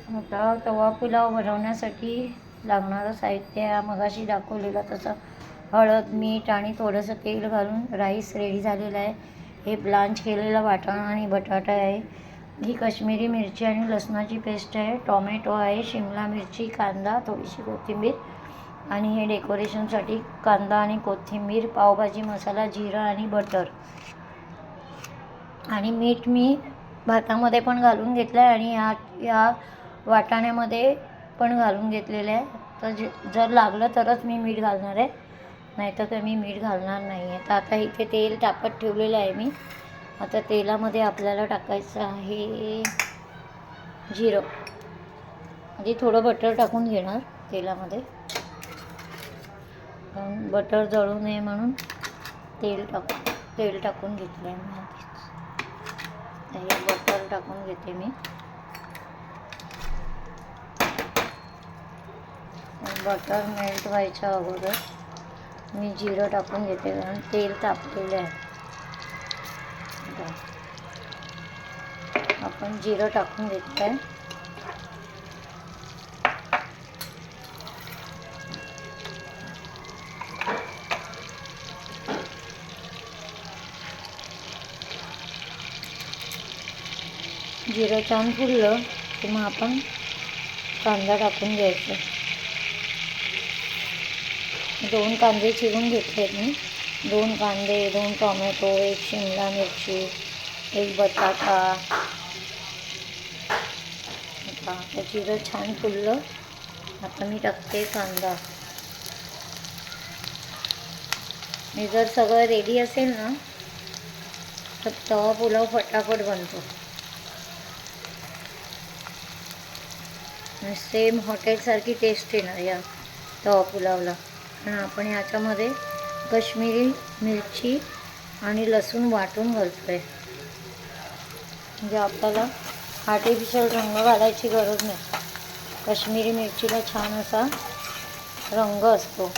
आता तवा पुलाव बनवण्यासाठी लागणारं साहित्य मगाशी दाखवलेलं तसं हळद, मीठ आणि थोडंसं तेल घालून राईस रेडी झालेला आहे. हे ब्लांच केलेला वाटाणा आणि बटाटा आहे. ही काश्मीरी मिरची आणि लसणाची पेस्ट आहे. टोमॅटो आहे, शिमला मिरची, कांदा, थोडीशी कोथिंबीर आणि हे डेकोरेशनसाठी कांदा आणि कोथिंबीर, पावभाजी मसाला, जिरं आणि बटर आणि मीठ मी भातामध्ये पण घालून घेतलं आहे आणि या वाटाण्यामध्ये पण घालून घेतलेलं आहे. तर जर लागलं तरच मी मीठ घालणार आहे, नाहीतर तर मी मीठ घालणार नाही आहे. तर आता इथे तेल तापत ठेवलेलं आहे मी. आता तेलामध्ये आपल्याला टाकायचं आहे जिरं. आधी थोडं बटर टाकून घेणार तेलामध्ये, बटर जळू नये म्हणून तेल टाकून घेतलं आहे मी आधीच. हे बटर टाकून घेते मी. बटर मेल्ट व्हायच्या अगोदर मी जिरं टाकून घेते, कारण तेल तापलेलं आहे. आपण जिरं टाकून घेतलं आहे. जिरं छान फुललं की मग आपण कांदा टाकून घ्यायचा. 2 कांदे चिरून घेतले मी. 2 कांदे, 2 टोमॅटो, 1 शिमला मिरची, 1 बटाटा. आता जिरं छान फुललं. आता मी टाकते कांदा. हे जर सगळं रेडी असेल ना तर तवा पुलाव फटाफट बनतो. सेम हॉटेलसारखी टेस्ट येणार या तवा पुलावला. कारण आपण याच्यामध्ये काश्मीरी मिरची आणि लसूण वाटून घालतो आहे, म्हणजे आपल्याला आर्टिफिशियल रंग घालायची गरज नाही. काश्मीरी मिरचीला छान असा रंग असतो.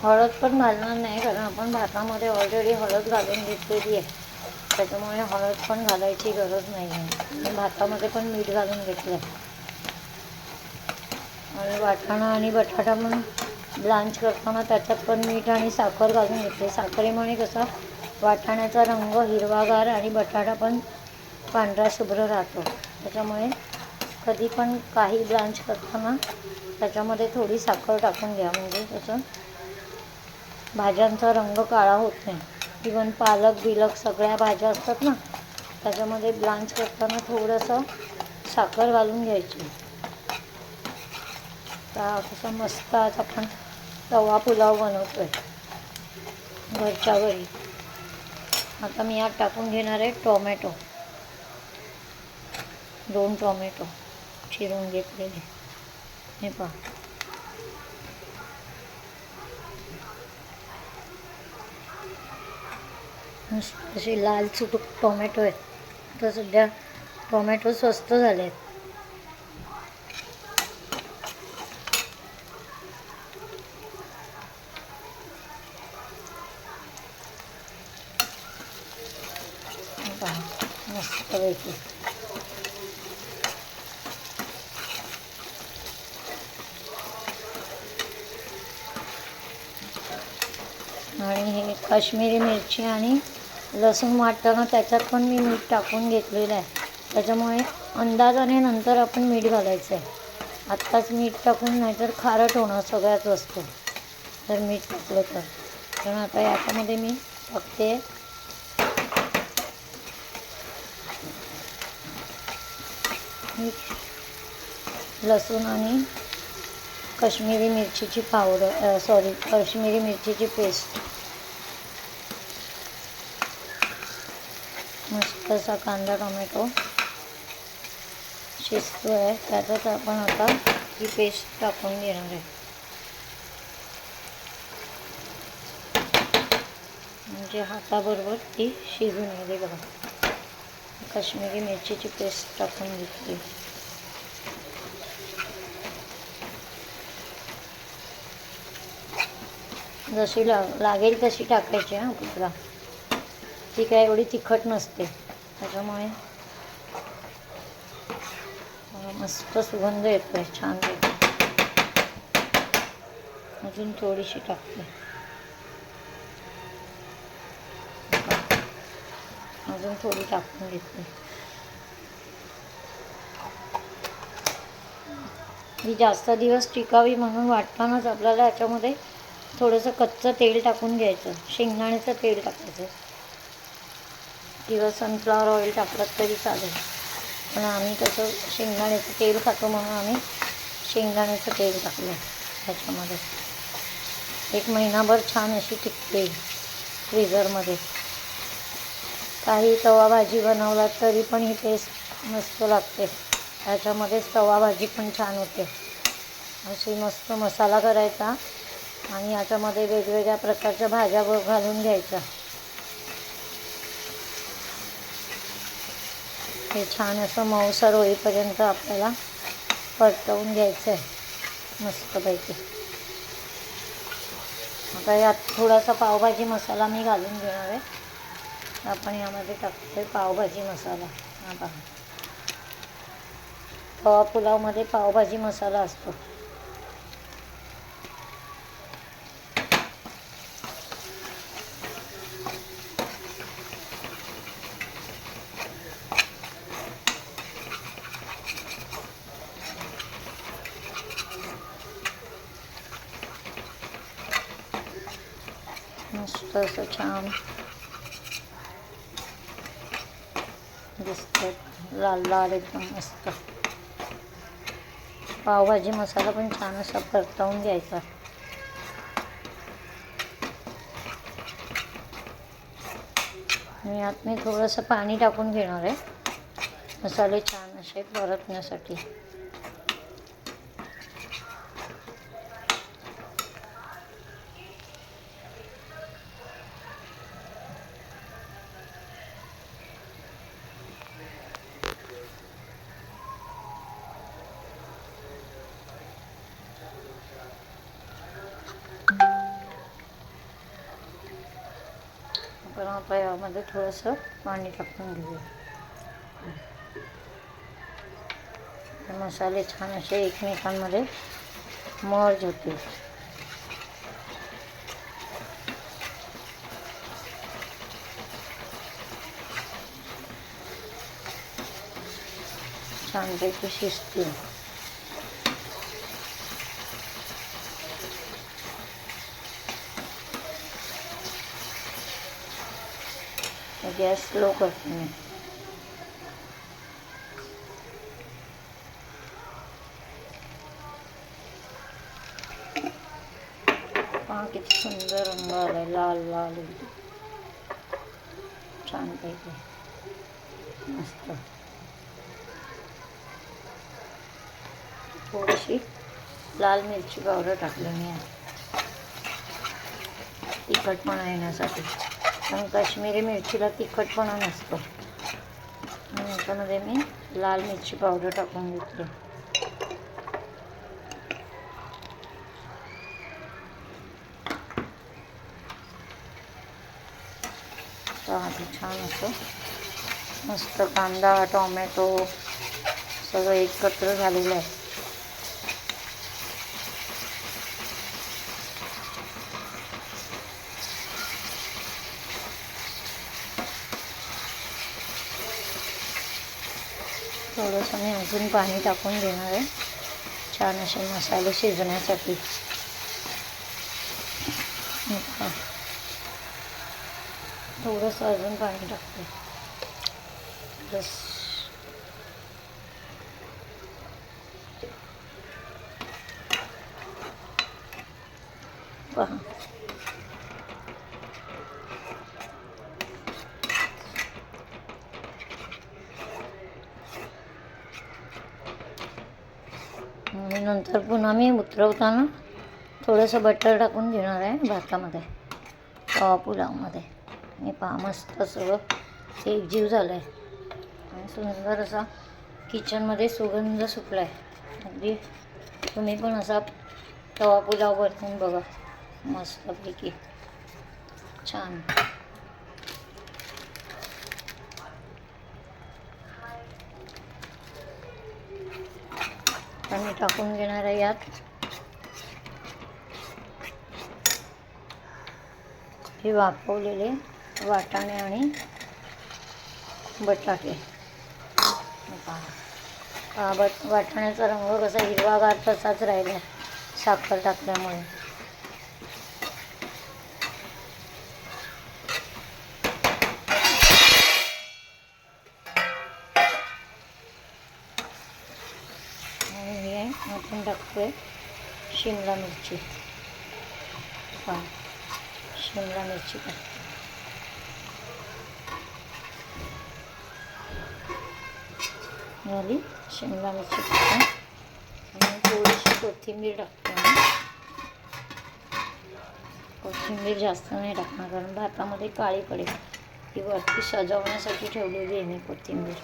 हळद पण घालणार नाही, कारण आपण भातामध्ये ऑलरेडी हळद घालून घेतलेली आहे. त्याच्यामुळे हळद पण घालायची गरज नाही आहे. आणि भातामध्ये पण मीठ घालून घेतलं आहे. आणि वाटाणा आणि बटाटा पण ब्लांच करताना त्याच्यात पण मीठ आणि साखर घालून घेतले. साखरेमुळे कसा वाटाण्याचा रंग हिरवागार आणि बटाटा पण पांढरा शुभ्र राहतो. त्याच्यामुळे कधी पण काही ब्लांच करताना त्याच्यामध्ये थोडी साखर टाकून घ्या, म्हणजे त्याचं भाज्यांचा रंग काळा होत नाही. इवन पालक बिलक सगळ्या भाज्या असतात ना, त्याच्यामध्ये ब्लांच करताना थोडंसं साखर घालून घ्यायची. तर कसं मस्त आज आपण तवा पुलाव बनवतो आहे घरच्या घरी. आता मी यात टाकून घेणार आहे टोमॅटो. 2 टोमॅटो चिरून घेतलेले. हे पहा, असे लाल चुटूक टोमॅटो आहेत. तर सध्या टोमॅटो स्वस्त झाले आहेत. मस्त पैकी आणि हे काश्मीरी मिरची आणि लसूण वाटताना त्याच्यात पण मी मीठ टाकून घेतलेलं आहे. त्याच्यामुळे अंदाजाने नंतर आपण मीठ घालायचं आहे. आत्ताच मीठ टाकून नाहीतर खारट होणार सगळ्याच वस्तू जर मीठ टाकलं तर. कारण आता याच्यामध्ये मी टाकते लसूण आणि काश्मीरी मिरचीची पावडर, काश्मीरी मिरचीची पेस्ट. मस्त असा कांदा टोमॅटो शिजतो आहे. त्याच्यात आपण आता ही पेस्ट टाकून घेणार आहे, म्हणजे हाताबरोबर ती शिजून येते. बघा, काश्मीरी मिरचीची पेस्ट टाकून घेतली. जशी लागेल तशी टाकायची हां पुतळा. ती काय एवढी तिखट नसते, त्याच्यामुळे मस्त सुगंध येतो आहे छान. अजून थोडीशी टाकते, अजून थोडी टाकून घेतली. ही जास्त दिवस टिकावी म्हणून वाटतानाच आपल्याला याच्यामध्ये थोडंसं कच्चं तेल टाकून घ्यायचं. शेंगदाण्याचं तेल टाकायचं किंवा सनफ्लॉवर ऑइल टाकलं तरी चालेल, पण आम्ही कसं शेंगदाण्याचं तेल खातो म्हणून आम्ही शेंगदाण्याचं तेल टाकलं ह्याच्यामध्ये. 1 महिनाभर छान अशी टिकते फ्रीझरमध्ये. काही तवा भाजी बनवला तरी पण ही पेस्ट मस्त लागते. ह्याच्यामध्येच तवा भाजी पण छान होते. अशी मस्त मसाला करायचा आणि याच्यामध्ये वेगवेगळ्या प्रकारच्या भाज्या घालून घ्यायच्या. हे छान असं मऊसर होईपर्यंत आपल्याला परतवून घ्यायचं आहे मस्तपैकी. आता यात थोडासा पावभाजी मसाला मी घालून घेणार आहे. आपण यामध्ये टाकतोय पावभाजी मसाला. हा पहा, तवा पुलावमध्ये पावभाजी मसाला असतो. मस्त असं छान दिसतंय, लाल लाल एकदम मस्त. पावभाजी मसाला पण छान असा परतवून घ्यायचा. आणि यात मी थोडंसं पाणी टाकून घेणार आहे मसाले छान असे परतण्यासाठी. आपण आता यामध्ये थोडंसं पाणी टाकून घेऊया. मसाले छान असे एकमेकांमध्ये मर्ज होते. छानपैकी शिजतील. गॅस स्लो करते मी. पहा किती सुंदर रंग आलाय, लाल लाल छानपैकी मस्त. थोडीशी लाल मिरची पावडर टाकली मी तिखटपणा येण्यासाठी, कारण काश्मीरी मिरचीला तिखटपणा नसतो. आणि याच्यामध्ये मी लाल मिरची पावडर टाकून घेतली. आधी छान असं मस्त कांदा टोमॅटो सगळं एकत्र झालेलं आहे. थोडंसं मी अजून पाणी टाकून घेणार आहे छान असे मसाले शिजण्यासाठी. थोडंसं अजून पाणी टाकते बस. पहा मी नंतर पुन्हा मी उतरवताना थोडंसं बटर टाकून घेणार आहे भातामध्ये, तवा पुलावमध्ये. हे पहा मस्त सगळं एकजीव झालं आहे आणि सुंदर असा किचनमध्ये सुगंध सुटला आहे. अगदी तुम्ही पण असा तवा पुलाव बनवून बघा, मस्तपैकी छान. मी टाकून घेणार आहे यात हे वाफवलेले वाटाणे आणि बटाटे. वाटाण्याचा रंग कसा हिरवागार तसाच राहिला साखर टाकल्यामुळे. आपण टाकतोय शिमला मिरची. शिमला मिरची झाली. शिमला मिरची टाकून आणि थोडीशी कोथिंबीर टाकतो. कोथिंबीर जास्त नाही टाकणार कारण भातामध्ये काळी पडेल. ती वरती सजवण्यासाठी ठेवलेली आहे मी कोथिंबीर.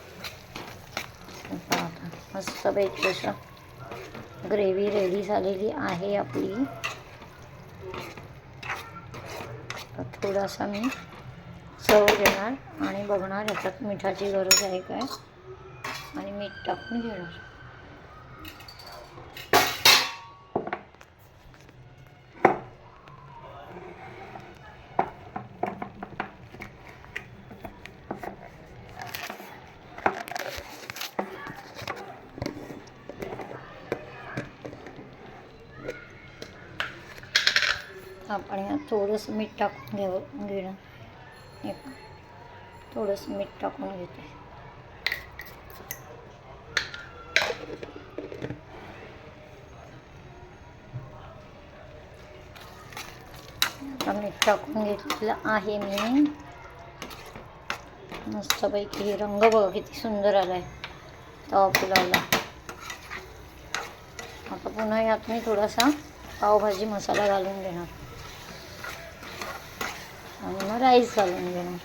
आता मस्तपैकी असं ग्रेव्ही रेडी झालेली आहे आपली. थोडासा मी चव घेणार आणि बघणार याच्यात मिठाची गरज आहे काय आणि मीठ टाकून घेणार. आपण यात थोडंसं मीठ टाकून घेणार. थोडंसं मीठ टाकून घेते. आता मीठ टाकून घेतलेलं आहे मी. मस्तपैकी रंग बघा किती सुंदर आला आहे तवा पुलावला. आता पुन्हा यात मी थोडासा पावभाजी मसाला घालून घेणार आणि मग राईस घालून घेणार.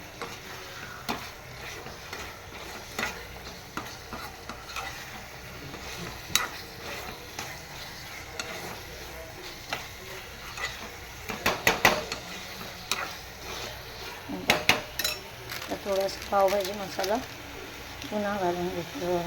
थोडासा पावभाजी मसाला पुन्हा घालून घेतलो.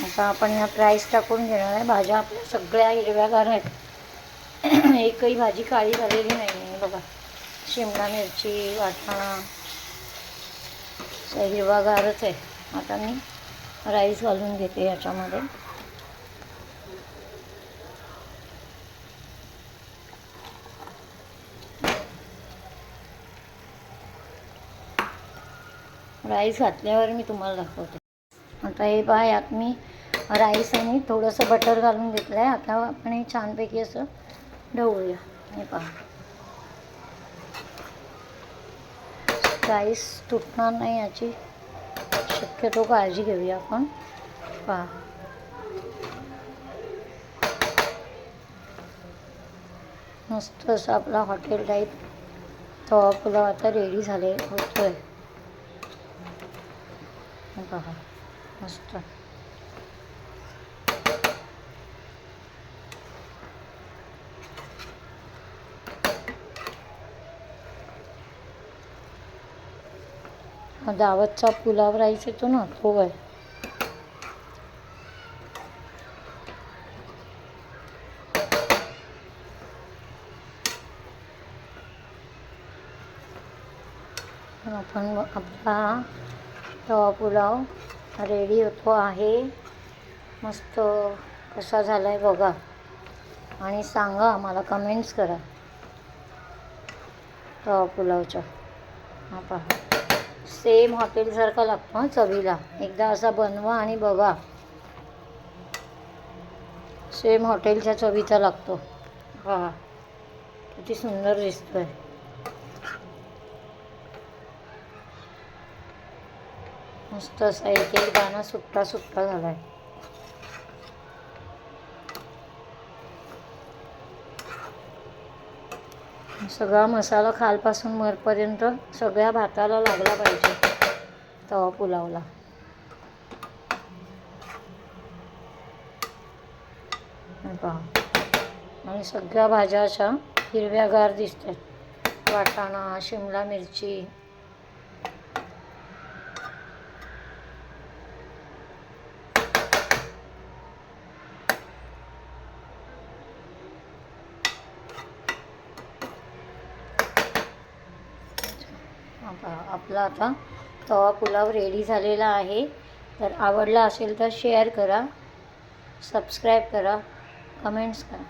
आता आपण यात राईस टाकून घेणार आहे. भाज्या आपल्या सगळ्या हिरव्यागार आहेत. एकही भाजी काळी झालेली नाही आहे बघा. शिमला मिरची, वाटाणा हिरवागारच आहे. आता मी राईस घालून घेते याच्यामध्ये. राईस घातल्यावर मी तुम्हाला दाखवते. आता हे पहा यात मी राईस आणि थोडंसं बटर घालून घेतलं आहे. आता आपण हे छानपैकी असं ढवळूया. हे पहा राईस तुटणार नाही याची शक्यतो काळजी घेऊया आपण. पहा मस्त असं आपला हॉटेल टाईप तवा पुलाव आता रेडी झाले होतोय. पहा मस्त. दावतचा पुलाव राईस येतो ना तो आहे. आपण आपला तवा पुलाव रेडी होतो आहे. मस्त कसा झाला आहे बघा आणि सांगा, आम्हाला कमेंट्स करा तवा पुलावच्या. हा पहा, सेम हॉटेलसारखा लागतो हां चवीला. एकदा असा बनवा आणि बघा, सेम हॉटेलच्या चवीचा लागतो. पहा किती सुंदर दिसतोय. मस्त असा एक एक दाणा सुट्टा सुट्टा झाला आहे. सगळा मसाला खालपासून वरपर्यंत सगळ्या भाताला लागला पाहिजे तवा पुलावला. पहा, आणि सगळ्या भाज्या अशा हिरव्यागार दिसतात. वाटाणा, शिमला मिरची, आपला आता तवा पुलाव रेडी झालेला आहे. तर आवडला असेल तर शेअर करा, सबस्क्राईब करा, कमेंट्स करा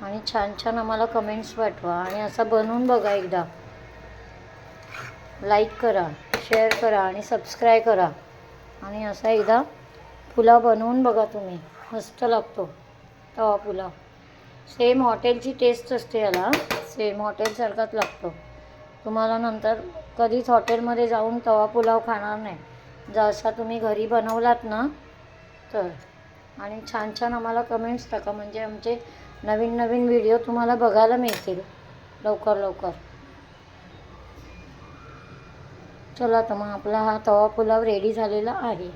आणि छान छान आम्हाला कमेंट्स पाठवा. आणि असा बनवून बघा एकदा. लाईक करा, शेअर करा आणि सबस्क्राईब करा. आणि असा एकदा पुलाव बनवून बघा तुम्ही, मस्त लागतो तवा पुलाव. सेम हॉटेलची टेस्ट असते याला, सेम हॉटेलसारखाच लागतो. तुम्हाला नंतर कधीच हॉटेलमध्ये जाऊन तवा पुलाव खाणार नाही, जसा तुम्ही घरी बनवलात ना तर. आणि छान छान आम्हाला कमेंट्स टाका, म्हणजे आमचे नवीन नवीन व्हिडिओ तुम्हाला बघायला मिळतील लवकर लवकर. चला तर मग आपला हा तवा पुलाव रेडी झालेला आहे.